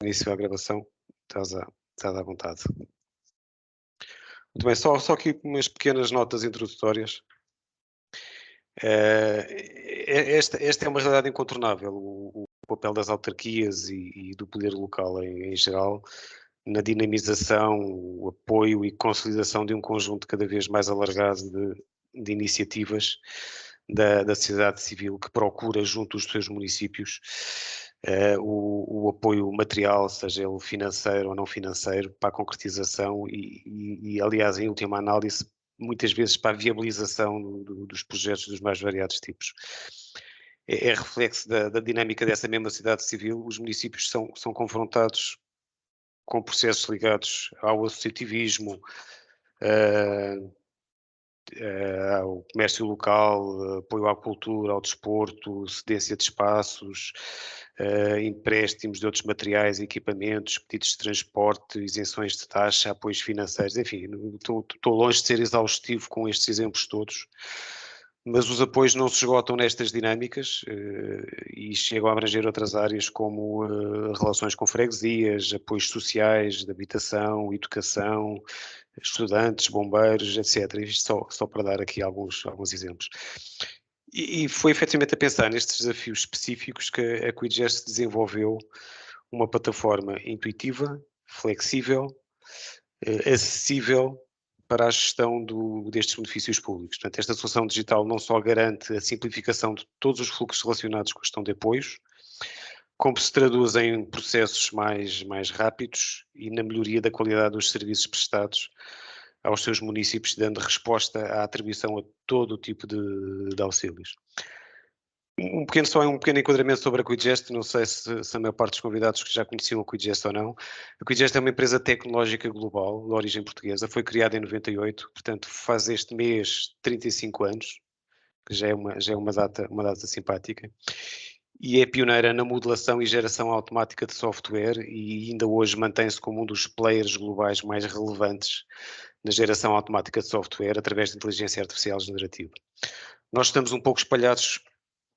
início à gravação, estás à vontade. Muito bem, só aqui umas pequenas notas introdutórias. Esta é uma realidade incontornável, o papel das autarquias e do poder local em geral, na dinamização, o apoio e consolidação de um conjunto cada vez mais alargado de iniciativas da sociedade civil que procura, junto dos seus municípios, o apoio material, seja ele financeiro ou não financeiro, para a concretização e aliás, em última análise, muitas vezes para a viabilização dos projetos dos mais variados tipos. É reflexo da dinâmica dessa mesma sociedade civil. Os municípios são confrontados com processos ligados ao associativismo, ao comércio local, apoio à cultura, ao desporto, cedência de espaços, empréstimos de outros materiais e equipamentos, pedidos de transporte, isenções de taxa, apoios financeiros, enfim, estou longe de ser exaustivo com estes exemplos todos, mas os apoios não se esgotam nestas dinâmicas e chegam a abranger outras áreas como relações com freguesias, apoios sociais, de habitação, educação, estudantes, bombeiros, etc. Isto só para dar aqui alguns exemplos. E foi efetivamente a pensar nestes desafios específicos que a Quidgest desenvolveu uma plataforma intuitiva, flexível, acessível para a gestão destes benefícios públicos. Portanto, esta solução digital não só garante a simplificação de todos os fluxos relacionados com a gestão de apoios, como se traduz em processos mais rápidos e na melhoria da qualidade dos serviços prestados aos seus municípios, dando resposta à atribuição a todo o tipo de auxílios. Um pequeno enquadramento sobre a Quidgest, não sei se a maior parte dos convidados que já conheciam a Quidgest ou não. A Quidgest é uma empresa tecnológica global, de origem portuguesa, foi criada em 98, portanto faz este mês 35 anos, que já é uma data simpática, e é pioneira na modelação e geração automática de software e ainda hoje mantém-se como um dos players globais mais relevantes na geração automática de software através de inteligência artificial generativa. Nós estamos um pouco espalhados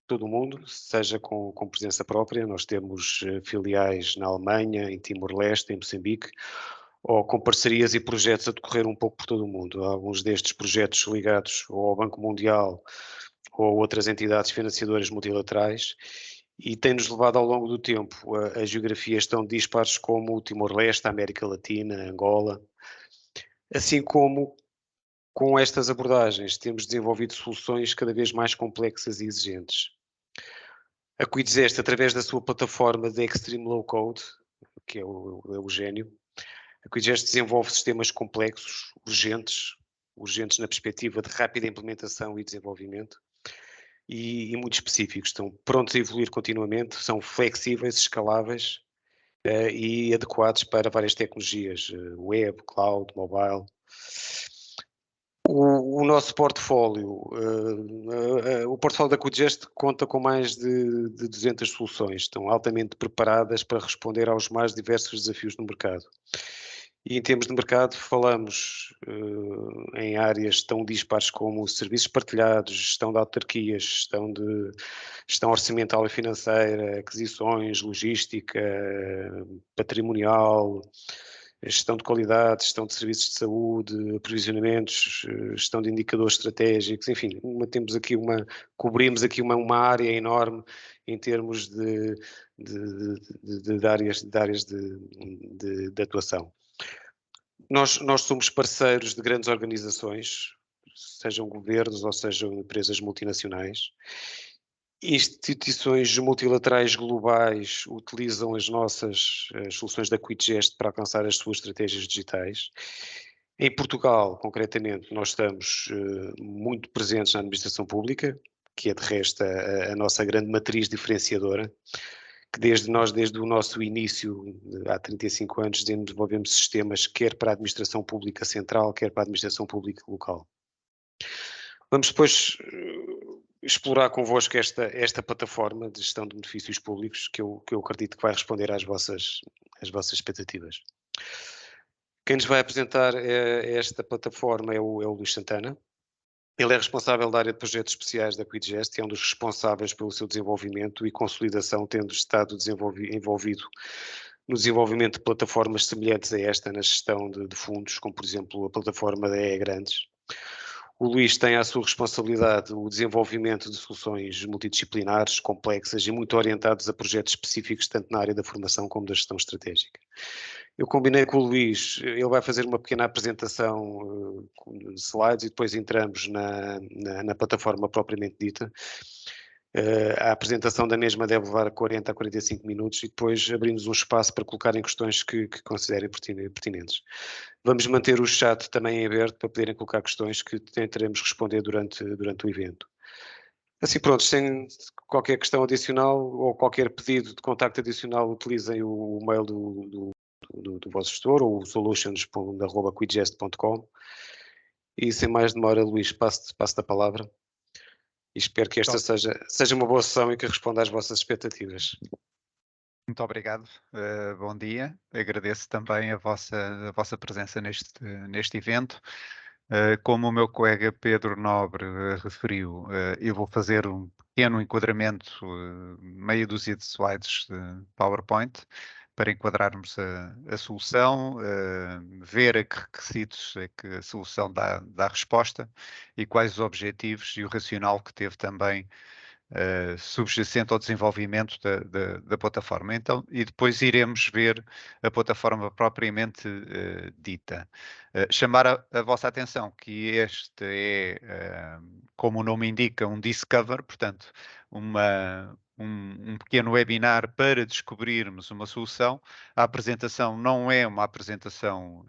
todo o mundo, seja com presença própria, nós temos filiais na Alemanha, em Timor-Leste, em Moçambique, ou com parcerias e projetos a decorrer um pouco por todo o mundo. Alguns destes projetos ligados ou ao Banco Mundial ou a outras entidades financiadoras multilaterais, e tem-nos levado ao longo do tempo a geografias tão dispares como o Timor-Leste, a América Latina, Angola, assim como com estas abordagens temos desenvolvido soluções cada vez mais complexas e exigentes. A Quidgest, através da sua plataforma de Extreme Low Code, que é o gênio, a Quidgest desenvolve sistemas complexos, urgentes na perspectiva de rápida implementação e desenvolvimento, e muito específicos. Estão prontos a evoluir continuamente, são flexíveis, escaláveis e adequados para várias tecnologias, web, cloud, mobile. O nosso portfólio, o portfólio da Quidgest conta com mais de 200 soluções, estão altamente preparadas para responder aos mais diversos desafios do mercado. E em termos de mercado falamos em áreas tão dispares como serviços partilhados, gestão de autarquias, gestão orçamental e financeira, aquisições, logística, patrimonial, gestão de qualidade, gestão de serviços de saúde, aprovisionamentos, gestão de indicadores estratégicos, enfim, cobrimos aqui uma área enorme em termos de áreas de atuação. Nós somos parceiros de grandes organizações, sejam governos ou sejam empresas multinacionais. Instituições multilaterais globais utilizam as soluções da Quidgest para alcançar as suas estratégias digitais. Em Portugal, concretamente, nós estamos muito presentes na administração pública, que é de resto a nossa grande matriz diferenciadora, que desde o nosso início, há 35 anos, desenvolvemos sistemas quer para a administração pública central, quer para a administração pública local. Vamos depois explorar convosco esta plataforma de gestão de benefícios públicos que eu acredito que vai responder às vossas expectativas. Quem nos vai apresentar esta plataforma é o Luís Santana. Ele é responsável da área de projetos especiais da Quidgest e é um dos responsáveis pelo seu desenvolvimento e consolidação, tendo estado envolvido no desenvolvimento de plataformas semelhantes a esta na gestão de fundos, como por exemplo a plataforma da EE Grandes. O Luís tem à sua responsabilidade o desenvolvimento de soluções multidisciplinares, complexas e muito orientadas a projetos específicos, tanto na área da formação como da gestão estratégica. Eu combinei com o Luís, ele vai fazer uma pequena apresentação de slides e depois entramos na plataforma propriamente dita. A apresentação da mesma deve levar 40 a 45 minutos e depois abrimos um espaço para colocarem questões que considerem pertinentes. Vamos manter o chat também aberto para poderem colocar questões que tentaremos responder durante o evento. Assim, pronto, sem qualquer questão adicional ou qualquer pedido de contacto adicional, utilizem o mail do vosso gestor ou o solutions.quidgest.com. E sem mais demora, Luís, passo-te a palavra. E espero que esta seja uma boa sessão e que responda às vossas expectativas. Muito obrigado, bom dia. Agradeço também a vossa presença neste evento. Como o meu colega Pedro Nobre referiu, eu vou fazer um pequeno enquadramento, meia dúzia de slides de PowerPoint, para enquadrarmos a solução, ver a que requisitos é que a solução dá resposta e quais os objetivos e o racional que teve também subjacente ao desenvolvimento da plataforma. Então, e depois iremos ver a plataforma propriamente dita. Chamar a vossa atenção que este é, como o nome indica, um Discover, portanto, um pequeno webinar para descobrirmos uma solução. A apresentação não é uma apresentação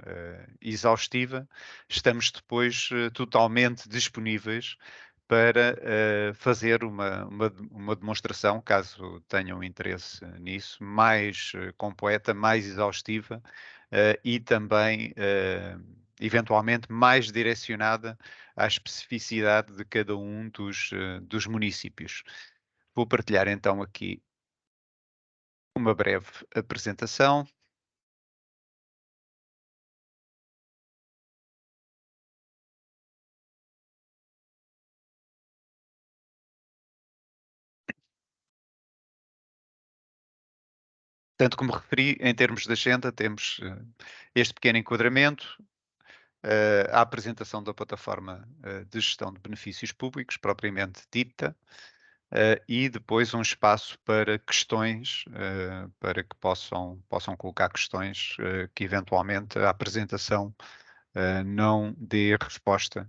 exaustiva, estamos depois totalmente disponíveis para fazer uma demonstração, caso tenham interesse nisso, mais completa, mais exaustiva e também, eventualmente, mais direcionada à especificidade de cada um dos municípios. Vou partilhar então aqui uma breve apresentação. Tanto como referi, em termos de agenda, temos este pequeno enquadramento, a apresentação da plataforma de gestão de benefícios públicos, propriamente dita, e depois um espaço para questões, para que possam colocar questões que eventualmente a apresentação não dê resposta,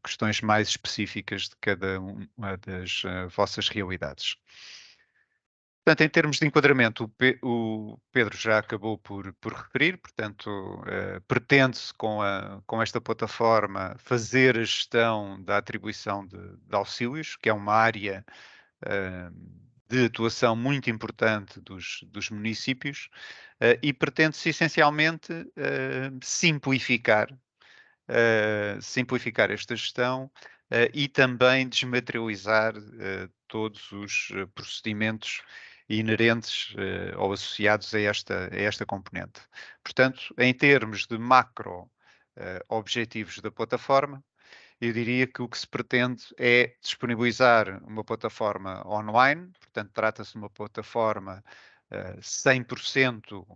questões mais específicas de cada uma das vossas realidades. Portanto, em termos de enquadramento, o Pedro já acabou por referir, portanto, pretende-se com esta plataforma fazer a gestão da atribuição de auxílios, que é uma área de atuação muito importante dos municípios, e pretende-se essencialmente simplificar esta gestão e também desmaterializar todos os procedimentos inerentes ou associados a esta componente. Portanto, em termos de macro objetivos da plataforma, eu diria que o que se pretende é disponibilizar uma plataforma online, portanto, trata-se de uma plataforma 100%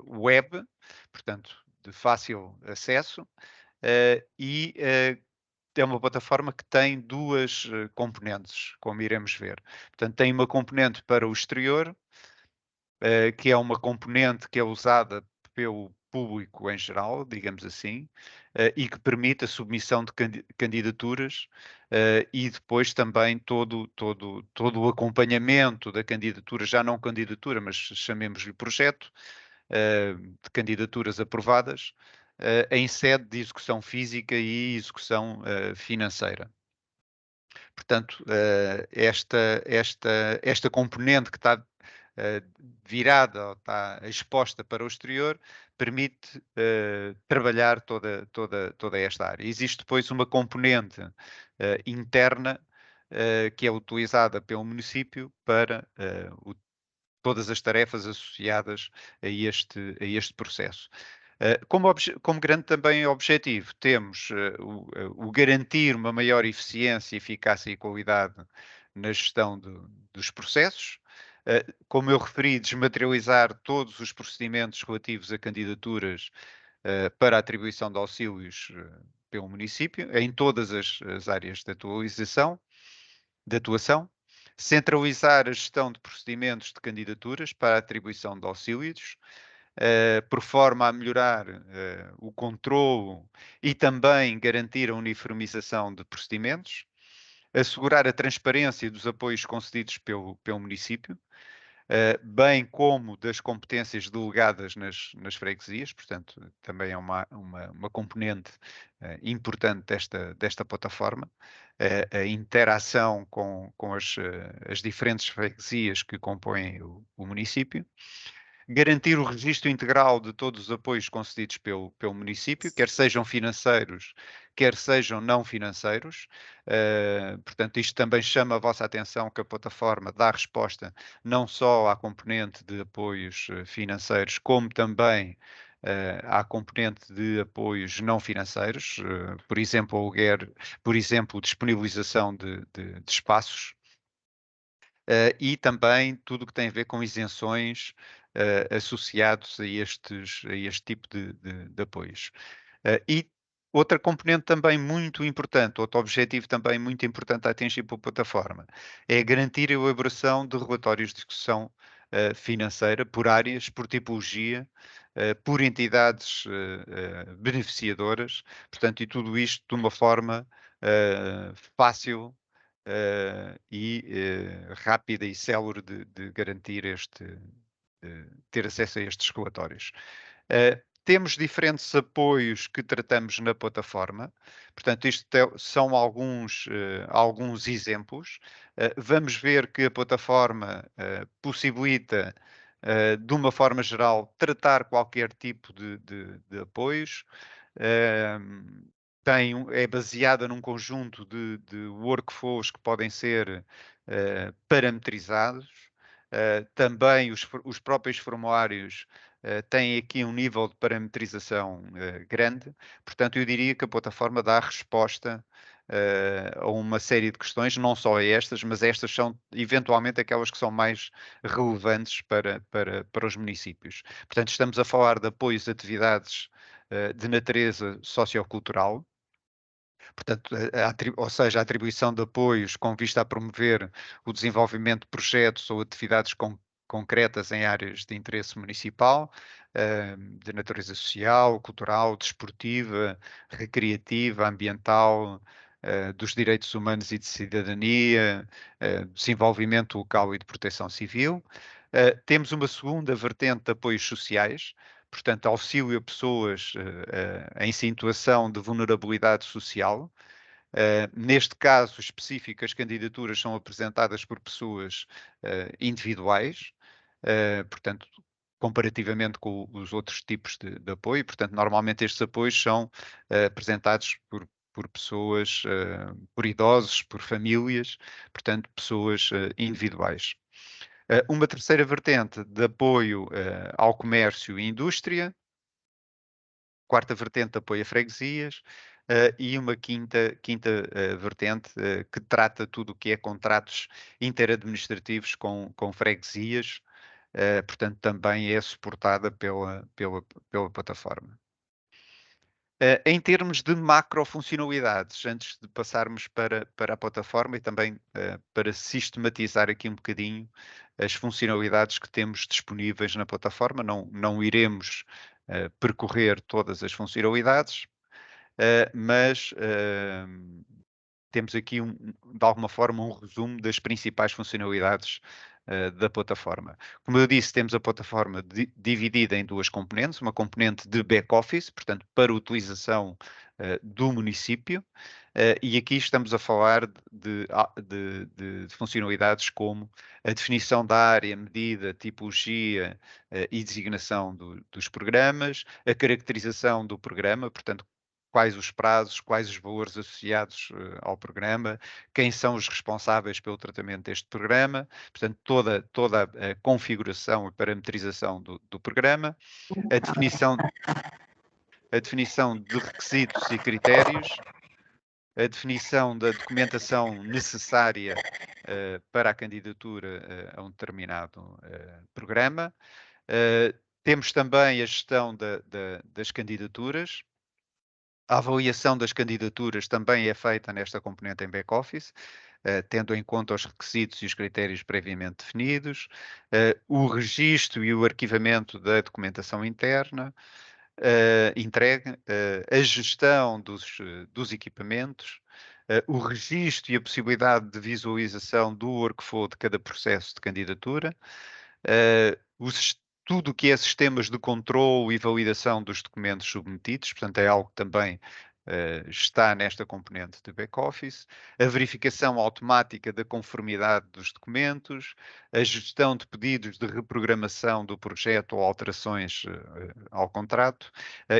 web, portanto, de fácil acesso, e é uma plataforma que tem duas componentes, como iremos ver. Portanto, tem uma componente para o exterior, que é uma componente que é usada pelo público em geral, digamos assim, e que permite a submissão de candidaturas e depois também todo o acompanhamento da candidatura, já não candidatura, mas chamemos-lhe projeto, de candidaturas aprovadas, em sede de execução física e execução financeira. Portanto, esta componente que está virada ou está exposta para o exterior permite trabalhar toda esta área. Existe depois uma componente interna que é utilizada pelo município para todas as tarefas associadas a este processo. Como grande também objetivo, temos o garantir uma maior eficiência, eficácia e qualidade na gestão dos processos, como eu referi, desmaterializar todos os procedimentos relativos a candidaturas para a atribuição de auxílios pelo município, em todas as áreas de atuação, centralizar a gestão de procedimentos de candidaturas para a atribuição de auxílios, por forma a melhorar o controlo e também garantir a uniformização de procedimentos, assegurar a transparência dos apoios concedidos pelo município, bem como das competências delegadas nas freguesias, portanto, também é uma componente importante desta plataforma, a interação com as diferentes freguesias que compõem o município, garantir o registro integral de todos os apoios concedidos pelo município, quer sejam financeiros, quer sejam não financeiros. Portanto, isto também chama a vossa atenção que a plataforma dá resposta não só à componente de apoios financeiros, como também à componente de apoios não financeiros, por exemplo, aluguer, por exemplo, disponibilização de espaços, e também tudo o que tem a ver com isenções associados a este tipo de apoios. E outra componente também muito importante, outro objetivo também muito importante a atingir pela plataforma, é garantir a elaboração de relatórios de discussão financeira por áreas, por tipologia, por entidades beneficiadoras, portanto, e tudo isto de uma forma fácil e rápida e célere de garantir ter acesso a estes relatórios. Temos diferentes apoios que tratamos na plataforma, portanto, isto são alguns exemplos. Vamos ver que a plataforma possibilita, de uma forma geral, tratar qualquer tipo de apoios. É baseada num conjunto de workflows que podem ser parametrizados. Também os próprios formulários têm aqui um nível de parametrização grande. Portanto, eu diria que a plataforma dá resposta a uma série de questões, não só a estas, mas estas são eventualmente aquelas que são mais relevantes para os municípios. Portanto, estamos a falar de apoios a atividades de natureza sociocultural. Portanto, ou seja, a atribuição de apoios com vista a promover o desenvolvimento de projetos ou atividades concretas em áreas de interesse municipal, de natureza social, cultural, desportiva, recreativa, ambiental, dos direitos humanos e de cidadania, desenvolvimento local e de proteção civil. Temos uma segunda vertente de apoios sociais, portanto, auxílio a pessoas em situação de vulnerabilidade social. Neste caso específico, as candidaturas são apresentadas por pessoas individuais, portanto, comparativamente com os outros tipos de apoio. Portanto, normalmente estes apoios são apresentados por pessoas, por idosos, por famílias, portanto, pessoas individuais. Uma terceira vertente de apoio ao comércio e indústria, quarta vertente de apoio a freguesias, e uma quinta vertente que trata tudo o que é contratos interadministrativos com freguesias, portanto também é suportada pela plataforma. Em termos de macrofuncionalidades, antes de passarmos para a plataforma e também para sistematizar aqui um bocadinho as funcionalidades que temos disponíveis na plataforma, não iremos percorrer todas as funcionalidades, mas temos aqui, de alguma forma, um resumo das principais funcionalidades da plataforma. Como eu disse, temos a plataforma dividida em duas componentes, uma componente de back-office, portanto, para utilização do município, e aqui estamos a falar de funcionalidades como a definição da área, medida, tipologia e designação dos programas, a caracterização do programa, portanto, quais os prazos, quais os valores associados ao programa, quem são os responsáveis pelo tratamento deste programa, portanto, toda a configuração e parametrização do programa, a definição de requisitos e critérios, a definição da documentação necessária para a candidatura a um determinado programa. Temos também a gestão das candidaturas. A avaliação das candidaturas também é feita nesta componente em back-office, tendo em conta os requisitos e os critérios previamente definidos, o registro e o arquivamento da documentação interna, entregue, a gestão dos equipamentos, o registro e a possibilidade de visualização do workflow de cada processo de candidatura, tudo o que é sistemas de controle e validação dos documentos submetidos, portanto é algo que também está nesta componente de back-office, a verificação automática da conformidade dos documentos, a gestão de pedidos de reprogramação do projeto ou alterações ao contrato,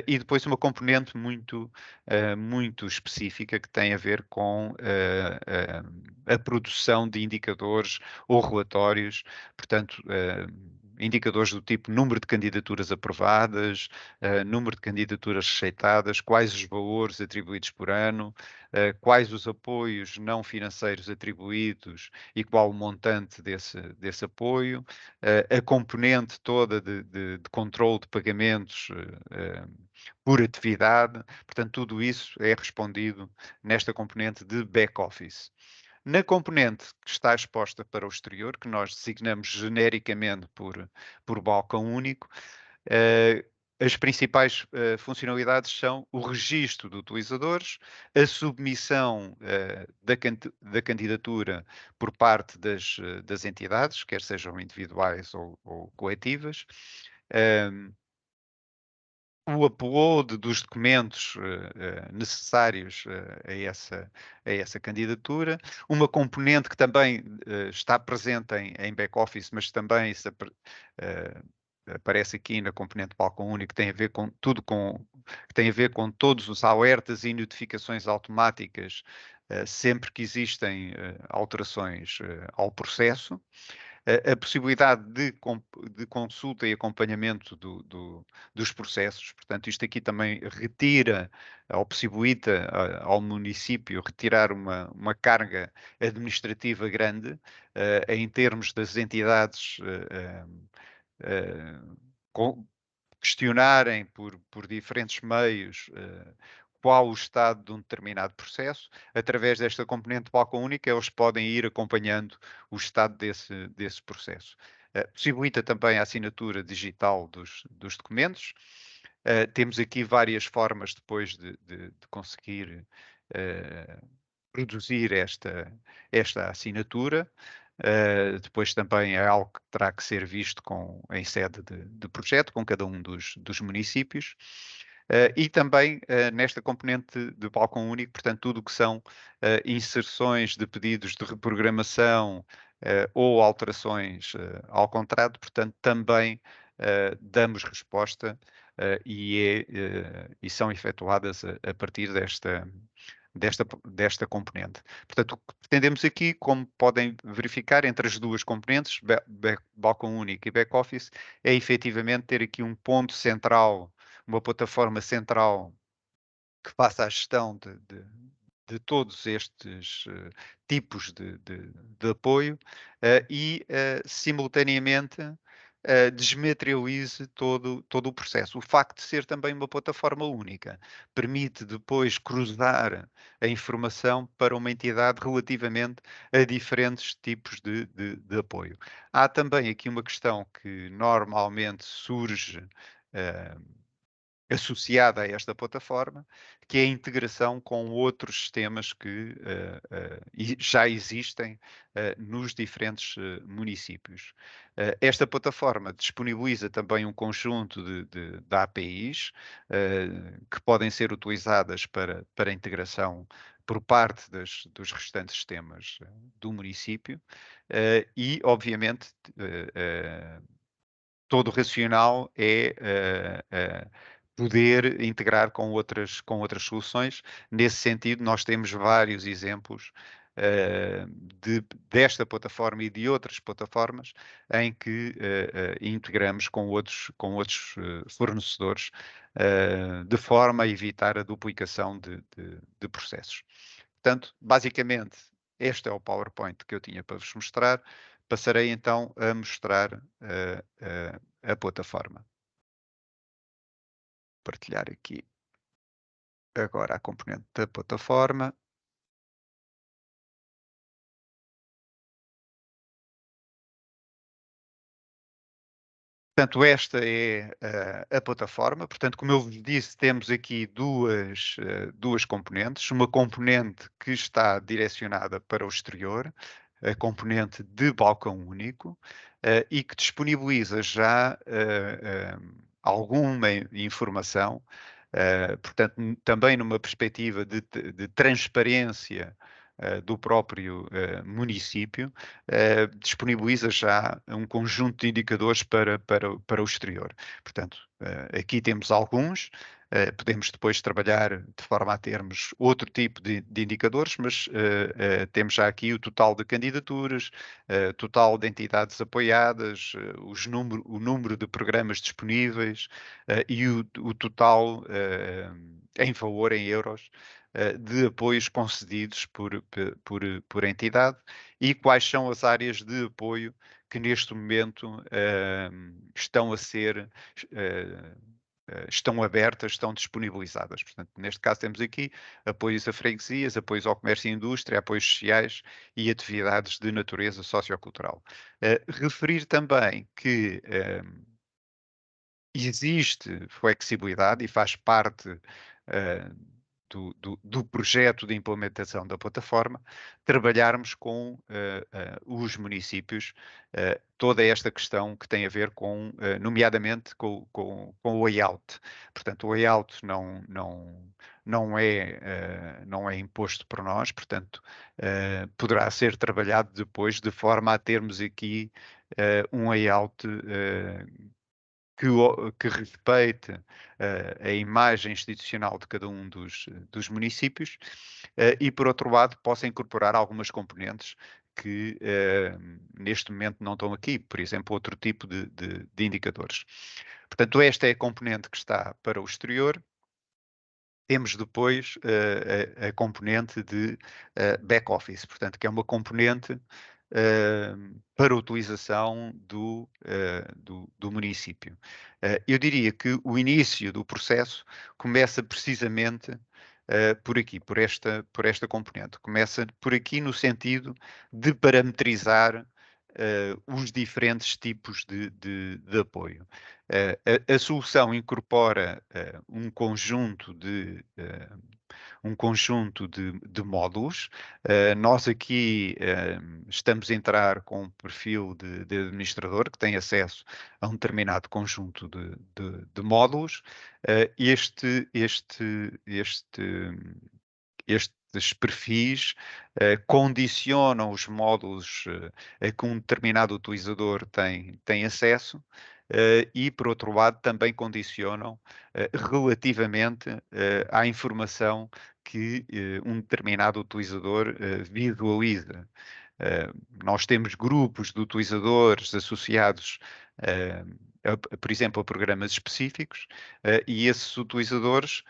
e depois uma componente muito específica que tem a ver com a produção de indicadores ou relatórios, portanto, indicadores do tipo número de candidaturas aprovadas, número de candidaturas rejeitadas, quais os valores atribuídos por ano, quais os apoios não financeiros atribuídos e qual o montante desse apoio, a componente toda de controle de pagamentos por atividade. Portanto, tudo isso é respondido nesta componente de back-office. Na componente que está exposta para o exterior, que nós designamos genericamente por balcão único, as principais funcionalidades são o registro de utilizadores, a submissão da candidatura por parte das entidades, quer sejam individuais ou coletivas, o upload dos documentos necessários a essa candidatura, uma componente que também está presente em back-office, mas também aparece aqui na componente balcão único, que tem a ver com tudo que tem a ver com todos os alertas e notificações automáticas sempre que existem alterações ao processo. A possibilidade de consulta e acompanhamento dos processos. Portanto, isto aqui também retira ou possibilita ao município retirar uma carga administrativa grande em termos das entidades questionarem por diferentes meios qual o estado de um determinado processo. Através desta componente de balcão único, eles podem ir acompanhando o estado desse processo. Possibilita também a assinatura digital dos documentos. Temos aqui várias formas depois de conseguir produzir esta assinatura. Depois também é algo que terá que ser visto em sede de projeto, com cada um dos municípios. E também nesta componente de balcão único, portanto, tudo o que são inserções de pedidos de reprogramação ou alterações ao contrato, portanto, também damos resposta e são efetuadas a partir desta componente. Portanto, o que pretendemos aqui, como podem verificar, entre as duas componentes, balcão único e back-office, é efetivamente ter aqui um ponto central, uma plataforma central que faça a gestão de todos estes tipos de apoio e, simultaneamente, desmaterialize todo o processo. O facto de ser também uma plataforma única permite depois cruzar a informação para uma entidade relativamente a diferentes tipos de apoio. Há também aqui uma questão que normalmente surge associada a esta plataforma, que é a integração com outros sistemas que já existem nos diferentes municípios. Esta plataforma disponibiliza também um conjunto de APIs que podem ser utilizadas para integração por parte dos restantes sistemas do município e, obviamente, todo o racional é poder integrar com outras soluções. Nesse sentido, nós temos vários exemplos desta plataforma e de outras plataformas em que integramos com outros fornecedores de forma a evitar a duplicação de processos. Portanto, basicamente, este é o PowerPoint que eu tinha para vos mostrar. Passarei então a mostrar a plataforma. Partilhar aqui agora a componente da plataforma. Portanto, esta é a plataforma. Portanto, como eu vos disse, temos aqui duas componentes. Uma componente que está direcionada para o exterior, a componente de balcão único, e que disponibiliza já alguma informação, portanto, também numa perspectiva de transparência do próprio município, disponibiliza já um conjunto de indicadores para o exterior. Portanto, aqui temos alguns, podemos depois trabalhar de forma a termos outro tipo de indicadores, mas temos já aqui o total de candidaturas, total de entidades apoiadas, o número de programas disponíveis e o total em valor, em euros, de apoios concedidos por entidade e quais são as áreas de apoio que neste momento estão a ser estão abertas, estão disponibilizadas. Portanto, neste caso temos aqui apoios a freguesias, apoios ao comércio e indústria, apoios sociais e atividades de natureza sociocultural. Referir também que existe flexibilidade e faz parte do projeto de implementação da plataforma, trabalharmos com os municípios toda esta questão que tem a ver com, nomeadamente, com o layout. Portanto, o layout não é imposto por nós, portanto, poderá ser trabalhado depois de forma a termos aqui um layout que respeite a imagem institucional de cada um dos municípios e, por outro lado, possa incorporar algumas componentes que neste momento não estão aqui, por exemplo, outro tipo de indicadores. Portanto, esta é a componente que está para o exterior. Temos depois a componente de back-office, portanto, que é uma componente para utilização do município. Eu diria que o início do processo começa precisamente por aqui, por esta componente. Começa por aqui no sentido de parametrizar os diferentes tipos de apoio. A solução incorpora um conjunto de módulos. Nós aqui estamos a entrar com um perfil de administrador que tem acesso a um determinado conjunto de módulos. Estes perfis condicionam os módulos a que um determinado utilizador tem acesso e, por outro lado, também condicionam relativamente à informação que um determinado utilizador visualiza. Nós temos grupos de utilizadores associados, por exemplo, a programas específicos, e esses utilizadores,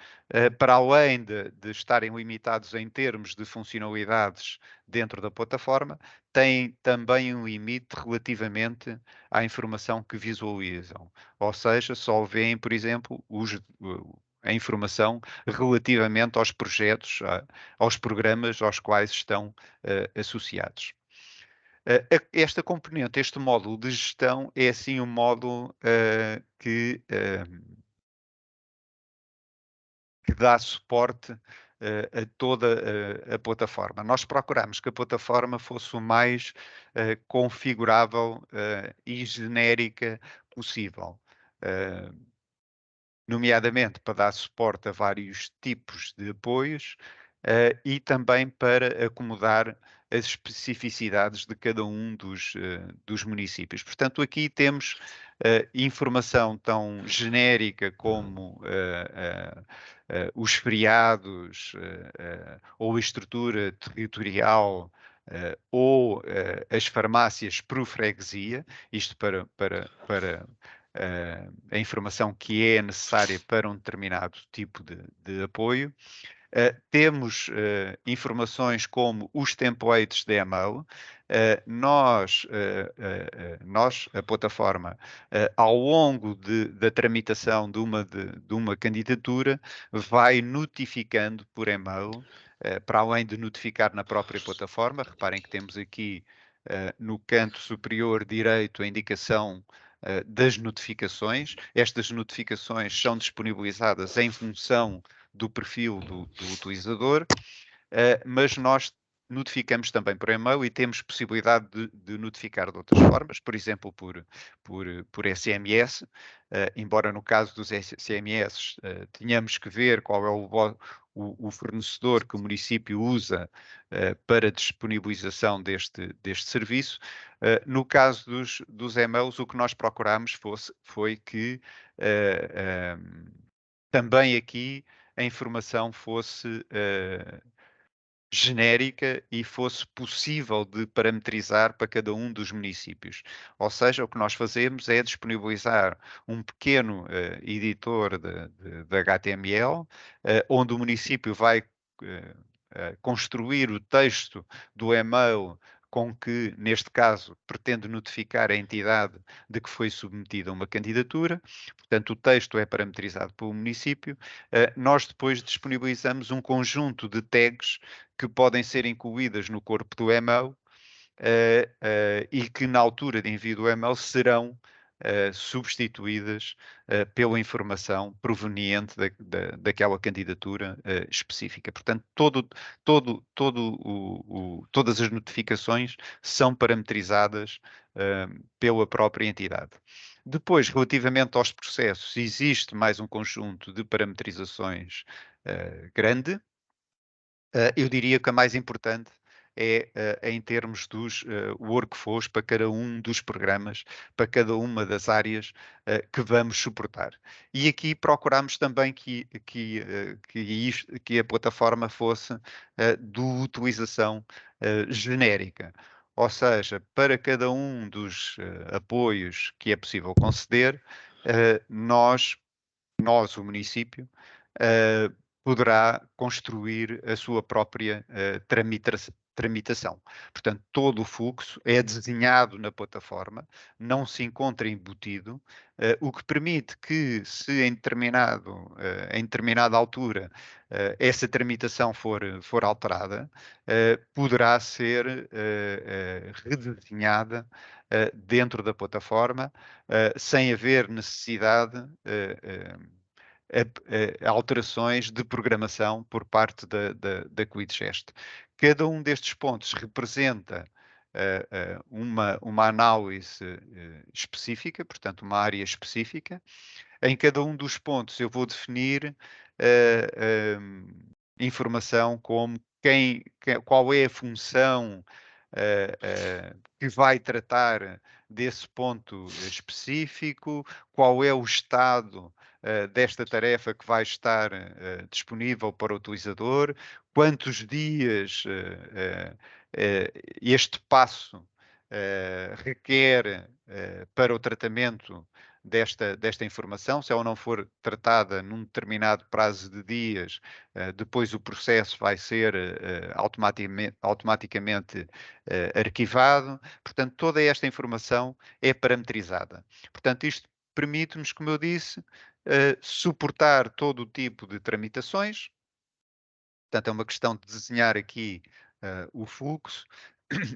para além de estarem limitados em termos de funcionalidades dentro da plataforma, têm também um limite relativamente à informação que visualizam. Ou seja, só veem, por exemplo, a informação relativamente aos projetos, aos programas aos quais estão associados. Esta componente, este módulo de gestão, é assim um módulo que dá suporte a toda a plataforma. Nós procuramos que a plataforma fosse o mais configurável e genérica possível. Nomeadamente para dar suporte a vários tipos de apoios e também para acomodar as especificidades de cada um dos municípios. Portanto, aqui temos informação tão genérica como os feriados ou a estrutura territorial ou as farmácias por freguesia, isto para a informação que é necessária para um determinado tipo de apoio. Temos informações como os templates de e-mail. Nós, a plataforma, ao longo da tramitação de uma candidatura, vai notificando por e-mail, para além de notificar na própria plataforma. Reparem que temos aqui no canto superior direito a indicação das notificações. Estas notificações são disponibilizadas em função do perfil do utilizador, mas nós notificamos também por e-mail e temos possibilidade de notificar de outras formas, por exemplo, por SMS, embora no caso dos SMS tenhamos que ver qual é o fornecedor que o município usa para disponibilização deste serviço. No caso dos e-mails, o que nós procurámos foi que também aqui a informação fosse genérica e fosse possível de parametrizar para cada um dos municípios. Ou seja, o que nós fazemos é disponibilizar um pequeno editor de HTML, onde o município vai construir o texto do e-mail com que, neste caso, pretende notificar a entidade de que foi submetida uma candidatura. Portanto, o texto é parametrizado pelo município. Nós depois disponibilizamos um conjunto de tags que podem ser incluídas no corpo do e-mail e que, na altura de envio do e-mail, serão substituídas pela informação proveniente daquela candidatura específica. Portanto, todas as notificações são parametrizadas pela própria entidade. Depois, relativamente aos processos, existe mais um conjunto de parametrizações grande. Eu diria que a mais importante é em termos dos workflows para cada um dos programas, para cada uma das áreas que vamos suportar. E aqui procuramos também que a plataforma fosse de utilização genérica. Ou seja, para cada um dos apoios que é possível conceder, nós, o município, poderá construir a sua própria tramitação. Portanto, todo o fluxo é desenhado na plataforma, não se encontra embutido, o que permite que, se em determinada altura essa tramitação for alterada, poderá ser redesenhada dentro da plataforma, sem haver necessidade alterações de programação por parte da QuidGest. Cada um destes pontos representa uma análise específica, portanto, uma área específica. Em cada um dos pontos eu vou definir informação como qual é a função que vai tratar desse ponto específico, qual é o estado desta tarefa que vai estar disponível para o utilizador, quantos dias este passo requer para o tratamento desta informação. Se ela não for tratada num determinado prazo de dias, depois o processo vai ser automaticamente arquivado. Portanto, toda esta informação é parametrizada. Portanto, isto permite-nos, como eu disse, suportar todo o tipo de tramitações. Portanto, é uma questão de desenhar aqui o fluxo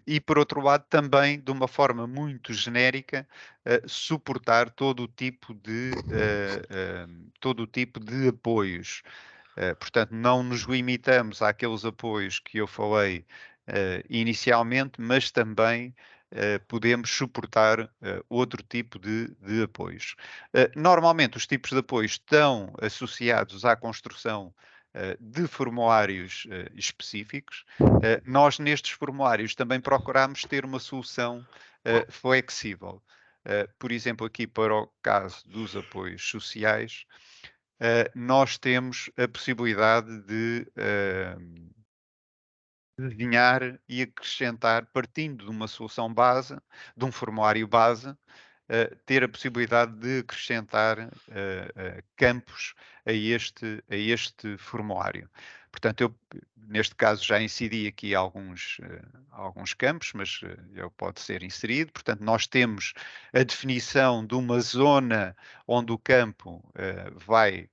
e, por outro lado, também, de uma forma muito genérica, suportar todo o tipo de apoios. Portanto, não nos limitamos àqueles apoios que eu falei inicialmente, mas também podemos suportar outro tipo de apoios. Normalmente, os tipos de apoios estão associados à construção de formulários específicos. Nós, nestes formulários, também procuramos ter uma solução flexível. Por exemplo, aqui para o caso dos apoios sociais, nós temos a possibilidade de desenhar e acrescentar, partindo de uma solução base, de um formulário base, ter a possibilidade de acrescentar campos a este formulário. Portanto, eu, neste caso, já incidi aqui alguns campos, mas ele pode ser inserido. Portanto, nós temos a definição de uma zona onde o campo vai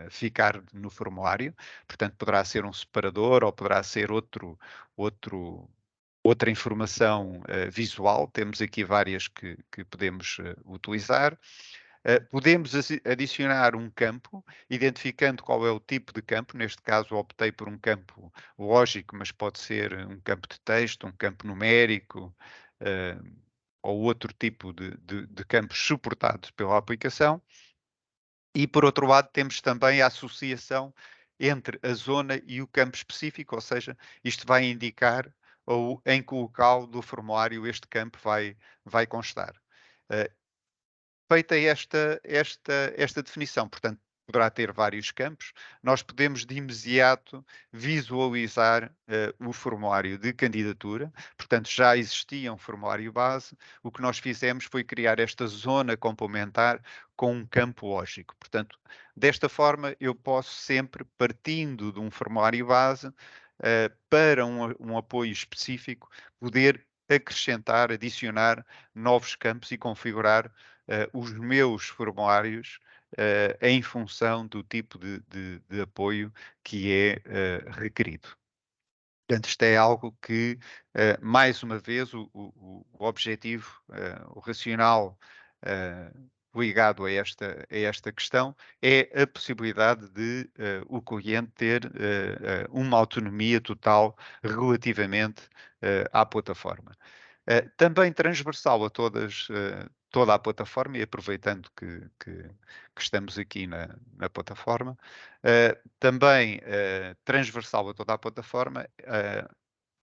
ficar no formulário. Portanto, poderá ser um separador ou poderá ser outra informação visual. Temos aqui várias que podemos utilizar. Podemos adicionar um campo, identificando qual é o tipo de campo. Neste caso, optei por um campo lógico, mas pode ser um campo de texto, um campo numérico, ou outro tipo de campos suportados pela aplicação. E, por outro lado, temos também a associação entre a zona e o campo específico, ou seja, isto vai indicar em que local do formulário este campo vai constar. Feita esta definição, portanto, poderá ter vários campos, nós podemos de imediato visualizar o formulário de candidatura. Portanto, já existia um formulário base, o que nós fizemos foi criar esta zona complementar com um campo lógico. Portanto, desta forma, eu posso sempre, partindo de um formulário base, para um apoio específico, poder acrescentar, adicionar novos campos e configurar os meus formulários em função do tipo de apoio que é requerido. Portanto, isto é algo que, mais uma vez, o objetivo, o racional ligado a esta questão é a possibilidade de o cliente ter uma autonomia total relativamente à plataforma. Também transversal a toda a plataforma, e aproveitando que estamos aqui na plataforma, também transversal a toda a plataforma,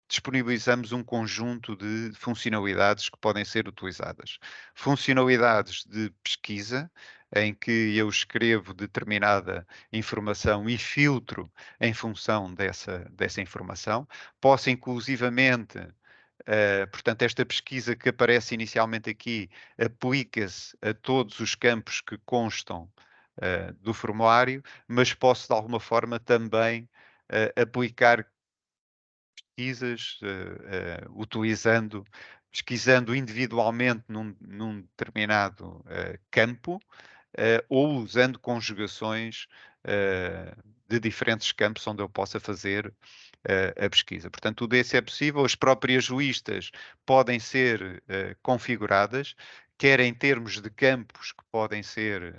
disponibilizamos um conjunto de funcionalidades que podem ser utilizadas. Funcionalidades de pesquisa, em que eu escrevo determinada informação e filtro em função dessa informação. Posso, inclusivamente, portanto, esta pesquisa que aparece inicialmente aqui aplica-se a todos os campos que constam do formulário, mas posso, de alguma forma, também aplicar pesquisas, pesquisando individualmente num determinado campo, ou usando conjugações de diferentes campos onde eu possa fazer a pesquisa. Portanto, tudo isso é possível. As próprias listas podem ser configuradas, quer em termos de campos que podem ser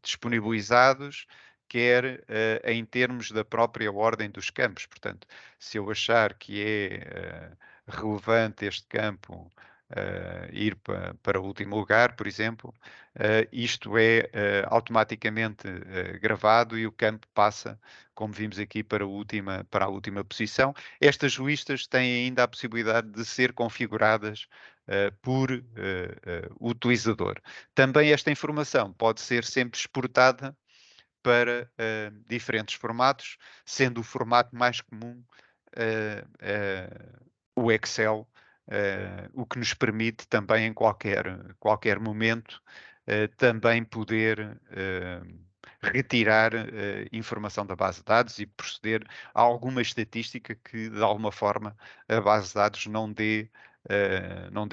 disponibilizados, quer em termos da própria ordem dos campos. Portanto, se eu achar que é relevante este campo ir para o último lugar, por exemplo, isto é automaticamente gravado e o campo passa, como vimos aqui, para a última posição. Estas listas têm ainda a possibilidade de ser configuradas por utilizador. Também esta informação pode ser sempre exportada para diferentes formatos, sendo o formato mais comum o Excel, o que nos permite também em qualquer momento também poder retirar informação da base de dados e proceder a alguma estatística que de alguma forma a base de dados não dê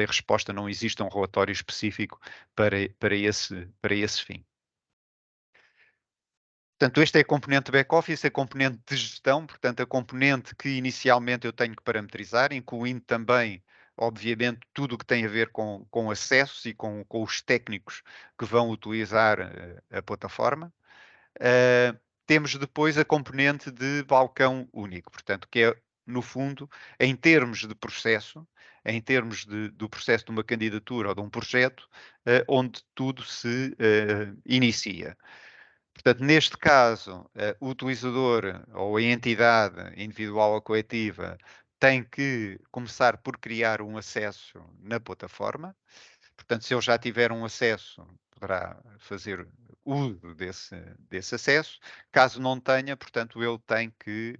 resposta, não existe um relatório específico para esse fim. Portanto, este é a componente back-office, a componente de gestão, portanto, a componente que inicialmente eu tenho que parametrizar, incluindo também, obviamente, tudo o que tem a ver com acessos e com os técnicos que vão utilizar a plataforma. Temos depois a componente de balcão único, portanto, que é, no fundo, em termos de processo, em termos do processo de uma candidatura ou de um projeto, onde tudo se inicia. Portanto, neste caso, o utilizador ou a entidade individual ou coletiva tem que começar por criar um acesso na plataforma. Portanto, se ele já tiver um acesso, poderá fazer uso desse acesso. Caso não tenha, portanto, ele tem que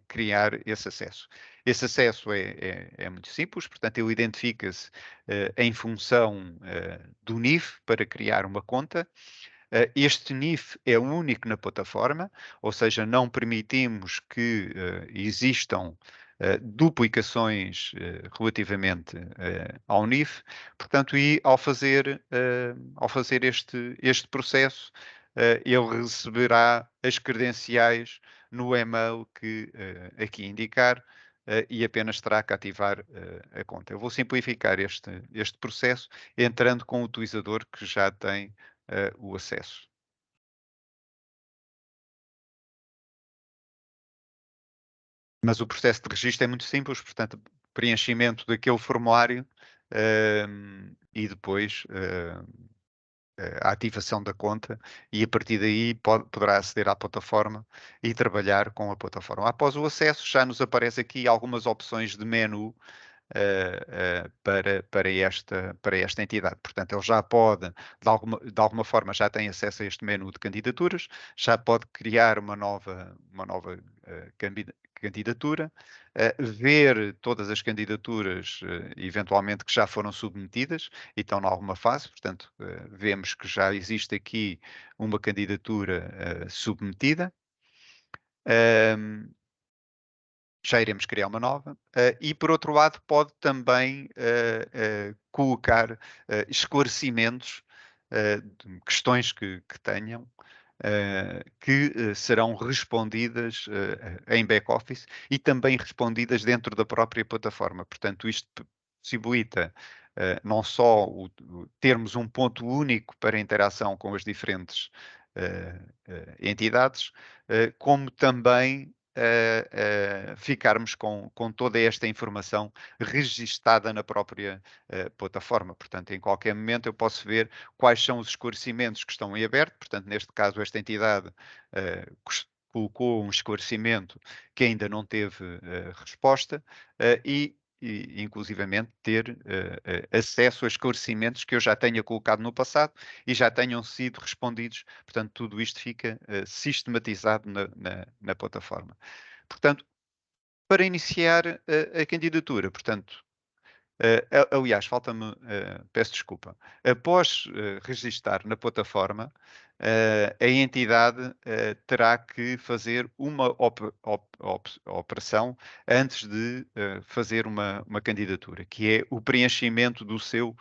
criar esse acesso. Esse acesso é muito simples, portanto, ele identifica-se em função do NIF para criar uma conta. Este NIF é único na plataforma, ou seja, não permitimos que existam duplicações relativamente ao NIF. Portanto, e ao fazer este processo, ele receberá as credenciais no e-mail que aqui indicar e apenas terá que ativar a conta. Eu vou simplificar este processo entrando com o utilizador que já tem o acesso. Mas o processo de registro é muito simples, portanto, preenchimento daquele formulário e depois a ativação da conta e a partir daí poderá aceder à plataforma e trabalhar com a plataforma. Após o acesso, já nos aparece aqui algumas opções de menu para esta entidade. Portanto, ele já pode, de alguma forma, já tem acesso a este menu de candidaturas, já pode criar uma nova candidatura, ver todas as candidaturas, eventualmente, que já foram submetidas e estão em alguma fase. Portanto, vemos que já existe aqui uma candidatura submetida. Já iremos criar uma nova. E, por outro lado, pode também colocar esclarecimentos de questões que tenham, que serão respondidas em back-office e também respondidas dentro da própria plataforma. Portanto, isto possibilita não só termos um ponto único para interação com as diferentes entidades, como também ficarmos com toda esta informação registada na própria plataforma. Portanto, em qualquer momento eu posso ver quais são os esclarecimentos que estão em aberto. Portanto, neste caso, esta entidade colocou um esclarecimento que ainda não teve resposta e inclusivamente ter acesso a esclarecimentos que eu já tenha colocado no passado e já tenham sido respondidos. Portanto, tudo isto fica sistematizado na plataforma. Portanto, para iniciar a candidatura, portanto, aliás, falta-me, peço desculpa, após registar na plataforma, a entidade terá que fazer uma operação antes de fazer uma candidatura, que é o preenchimento do seu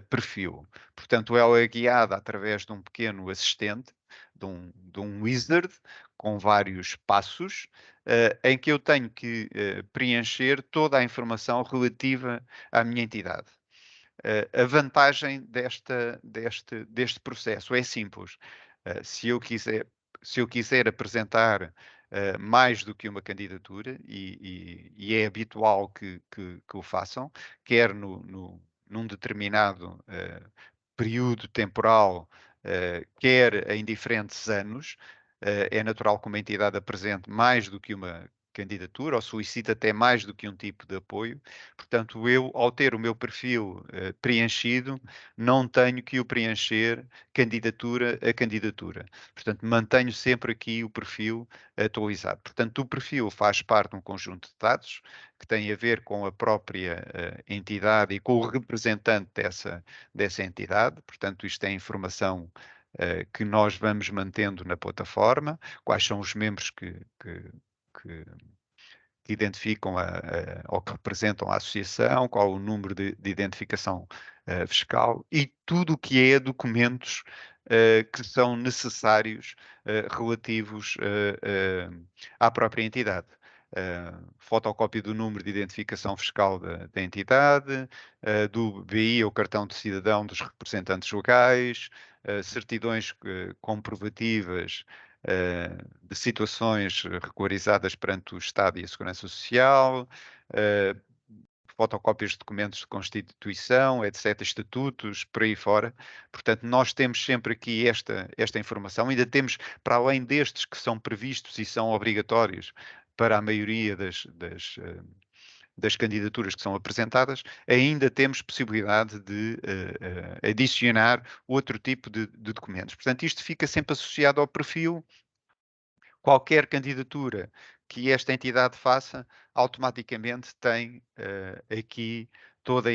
perfil. Portanto, ela é guiada através de um pequeno assistente, de um wizard, com vários passos, em que eu tenho que preencher toda a informação relativa à minha entidade. A vantagem deste processo é simples. Se eu quiser apresentar mais do que uma candidatura, e é habitual que o façam, quer num determinado período temporal, quer em diferentes anos, é natural que uma entidade apresente mais do que uma candidatura ou solicite até mais do que um tipo de apoio. Portanto, eu, ao ter o meu perfil preenchido, não tenho que o preencher candidatura a candidatura. Portanto, mantenho sempre aqui o perfil atualizado. Portanto, o perfil faz parte de um conjunto de dados que tem a ver com a própria entidade e com o representante dessa entidade. Portanto, isto é informação que nós vamos mantendo na plataforma, quais são os membros que identificam ou que representam a associação, qual o número de identificação fiscal e tudo o que é documentos que são necessários relativos à própria entidade. Fotocópia do número de identificação fiscal da entidade, do BI ou cartão de cidadão dos representantes legais, certidões comprovativas de situações regularizadas perante o Estado e a Segurança Social, fotocópias de documentos de constituição, etc., estatutos, por aí fora. Portanto, nós temos sempre aqui esta informação. Ainda temos, para além destes que são previstos e são obrigatórios para a maioria das candidaturas que são apresentadas, ainda temos possibilidade de adicionar outro tipo de documentos. Portanto, isto fica sempre associado ao perfil. Qualquer candidatura que esta entidade faça, automaticamente tem aqui toda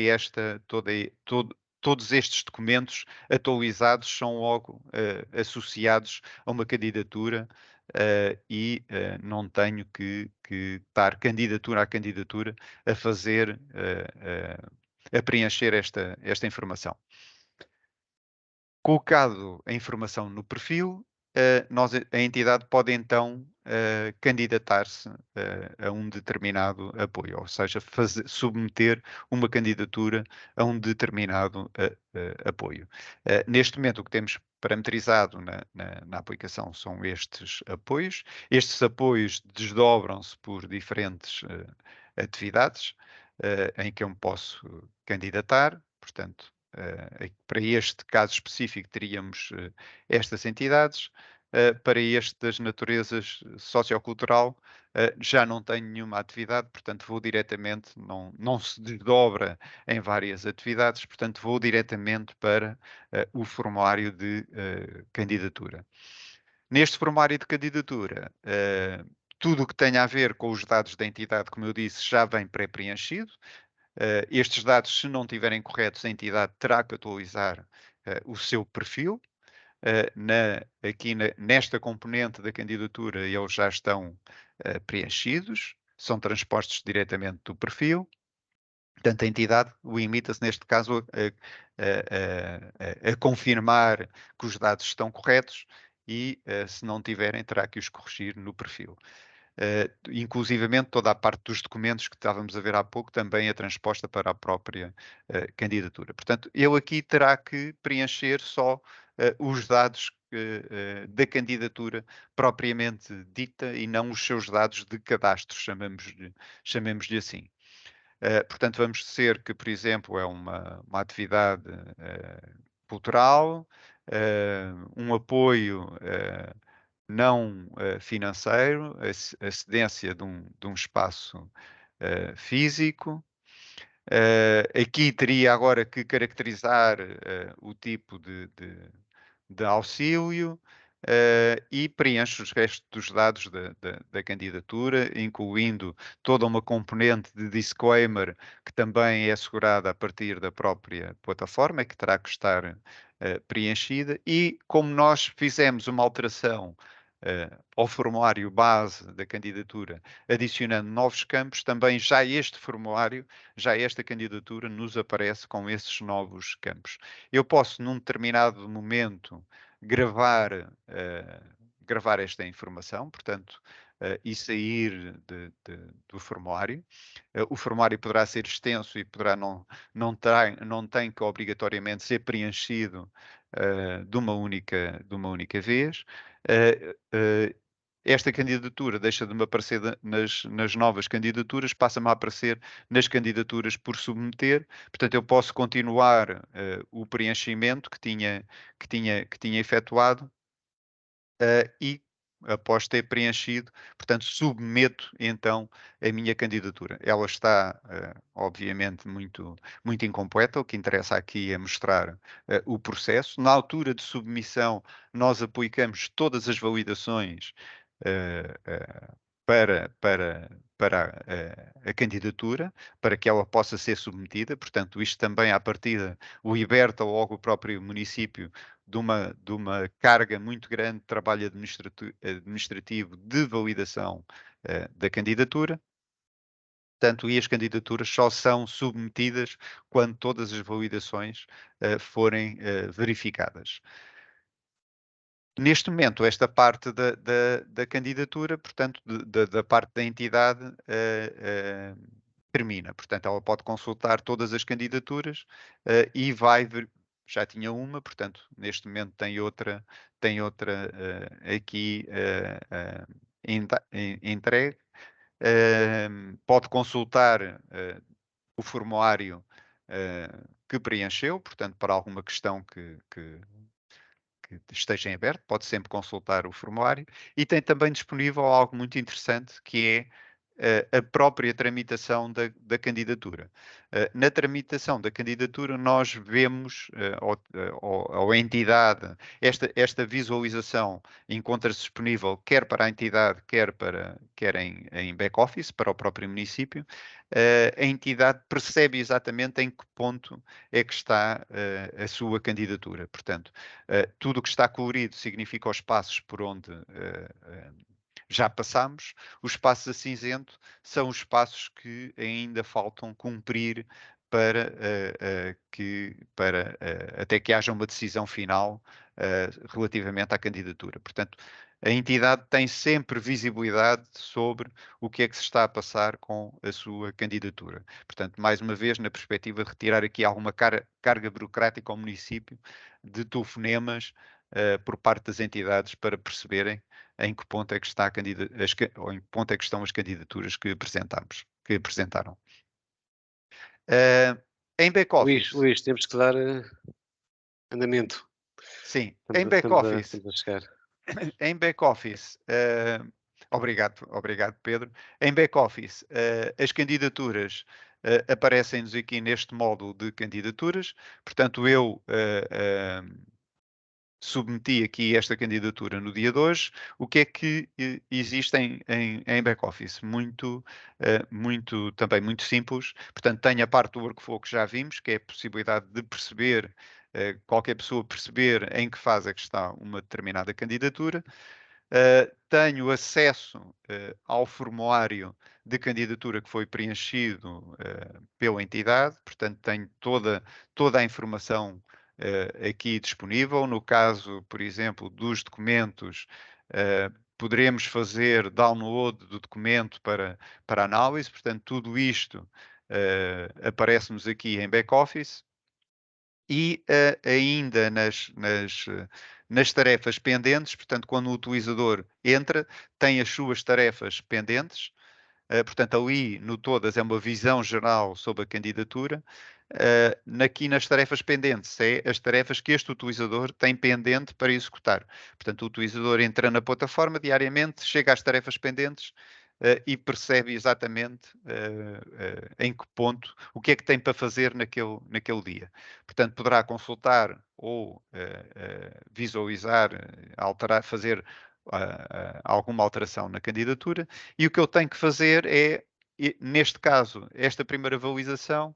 todos estes documentos atualizados são logo associados a uma candidatura e não tenho que estar candidatura a candidatura a fazer, a preencher esta informação. Colocado a informação no perfil, a entidade pode então candidatar-se a um determinado apoio, ou seja, submeter uma candidatura a um determinado apoio. Neste momento, o que temos parametrizado na aplicação são estes apoios. Estes apoios desdobram-se por diferentes atividades em que eu me posso candidatar, portanto, para este caso específico teríamos estas entidades. Para este das naturezas sociocultural, já não tenho nenhuma atividade, portanto vou diretamente, não se desdobra em várias atividades, portanto vou diretamente para o formulário de candidatura. Neste formulário de candidatura, tudo o que tenha a ver com os dados da entidade, como eu disse, já vem pré-preenchido. Estes dados, se não estiverem corretos, a entidade terá que atualizar o seu perfil. Aqui nesta componente da candidatura, eles já estão preenchidos, são transpostos diretamente do perfil. Portanto, a entidade limita-se, neste caso, a confirmar que os dados estão corretos e, se não tiverem, terá que os corrigir no perfil. Inclusivamente toda a parte dos documentos que estávamos a ver há pouco também é transposta para a própria candidatura. Portanto, ele aqui terá que preencher só os dados da candidatura propriamente dita e não os seus dados de cadastro, chamemos-lhe assim. Portanto, vamos dizer que, por exemplo, é uma atividade cultural, um apoio não financeiro, a cedência de um espaço físico. Aqui teria agora que caracterizar o tipo de auxílio e preenche os restos dos dados da candidatura, incluindo toda uma componente de disclaimer que também é assegurada a partir da própria plataforma, que terá que estar preenchida. E como nós fizemos uma alteração ao formulário base da candidatura, adicionando novos campos, também já este formulário, já esta candidatura nos aparece com esses novos campos. Eu posso, num determinado momento, gravar esta informação, portanto, e sair do formulário. O formulário poderá ser extenso e poderá não tem que obrigatoriamente ser preenchido de uma única vez. Esta candidatura deixa de me aparecer nas novas candidaturas, passa-me a aparecer nas candidaturas por submeter. Portanto, eu posso continuar o preenchimento que tinha efetuado e após ter preenchido, portanto, submeto então a minha candidatura. Ela está, obviamente, muito incompleta. O que interessa aqui é mostrar o processo. Na altura de submissão, nós aplicamos todas as validações para a candidatura, para que ela possa ser submetida. Portanto, isto também, à partida, liberta logo o próprio município de uma carga muito grande de trabalho administrativo de validação da candidatura. Portanto, e as candidaturas só são submetidas quando todas as validações forem verificadas. Neste momento, esta parte da candidatura, portanto, da parte da entidade, termina. Portanto, ela pode consultar todas as candidaturas e vai ver. Já tinha uma, portanto, neste momento tem outra aqui entregue. Pode consultar o formulário que preencheu, portanto, para alguma questão que esteja em aberto, pode sempre consultar o formulário e tem também disponível algo muito interessante que é a própria tramitação da candidatura. Na tramitação da candidatura nós vemos, ou a a entidade, esta visualização encontra-se disponível quer para a entidade, quer em back-office, para o próprio município. A entidade percebe exatamente em que ponto é que está a sua candidatura. Portanto, tudo o que está colorido significa os passos por onde já passamos. Os passos a cinzento são os passos que ainda faltam cumprir para, até que haja uma decisão final relativamente à candidatura. Portanto, a entidade tem sempre visibilidade sobre o que é que se está a passar com a sua candidatura. Portanto, mais uma vez, na perspectiva de retirar aqui alguma carga burocrática ao município de telefonemas por parte das entidades para perceberem em que ponto é que está ou em que ponto é que estão as candidaturas que apresentaram. Em back-office. Luís, temos que dar andamento. Sim, em back-office. Estamos a chegar. Em back-office, obrigado Pedro. Em back-office, as candidaturas aparecem-nos aqui neste módulo de candidaturas. Portanto, eu submeti aqui esta candidatura no dia de hoje. O que é que existe em back-office? Também muito simples. Portanto, tem a parte do workflow que já vimos, que é a possibilidade de perceber, qualquer pessoa perceber em que fase é que está uma determinada candidatura. Tenho acesso ao formulário de candidatura que foi preenchido pela entidade, portanto, tenho toda a informação aqui disponível. No caso, por exemplo, dos documentos, poderemos fazer download do documento para análise, portanto, tudo isto aparece-nos aqui em back-office. E ainda nas tarefas pendentes, portanto, quando o utilizador entra, tem as suas tarefas pendentes. Portanto, ali no todas é uma visão geral sobre a candidatura. Aqui nas tarefas pendentes, é as tarefas que este utilizador tem pendente para executar. Portanto, o utilizador entra na plataforma diariamente, chega às tarefas pendentes e percebe exatamente em que ponto, o que é que tem para fazer naquele dia. Portanto, poderá consultar ou visualizar, alterar, fazer alguma alteração na candidatura, e o que eu tenho que fazer é, neste caso, esta primeira validação,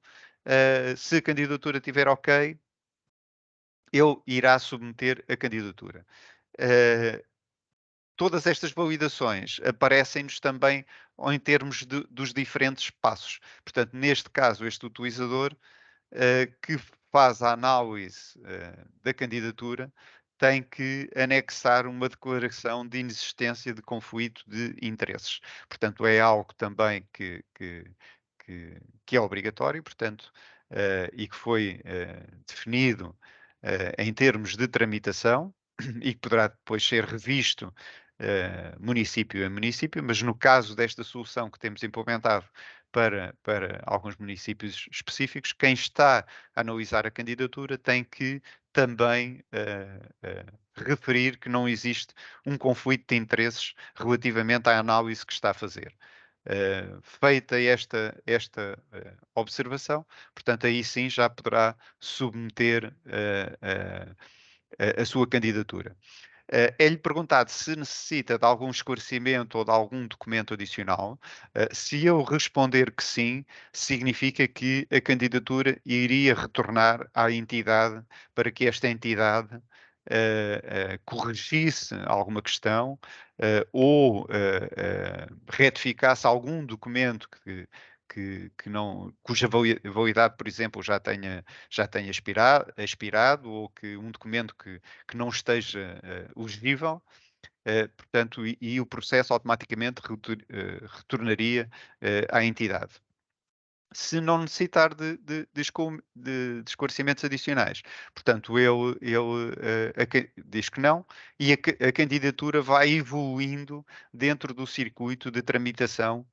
se a candidatura estiver ok, ele irá submeter a candidatura. Todas estas validações aparecem-nos também em termos dos diferentes passos. Portanto, neste caso, este utilizador que faz a análise da candidatura tem que anexar uma declaração de inexistência de conflito de interesses. Portanto, é algo também que é obrigatório, portanto, e que foi definido em termos de tramitação e que poderá depois ser revisto município a município, mas no caso desta solução que temos implementado para alguns municípios específicos, quem está a analisar a candidatura tem que também referir que não existe um conflito de interesses relativamente à análise que está a fazer. Feita esta observação, portanto, aí sim já poderá submeter a sua candidatura. É-lhe perguntado se necessita de algum esclarecimento ou de algum documento adicional. Se eu responder que sim, significa que a candidatura iria retornar à entidade para que esta entidade corrigisse alguma questão ou retificasse algum documento cuja validade, por exemplo, já tenha expirado, ou que um documento que não esteja elegível, portanto, e o processo automaticamente retornaria à entidade. Se não necessitar de esclarecimentos adicionais. Portanto, ele diz que não, e a candidatura vai evoluindo dentro do circuito de tramitação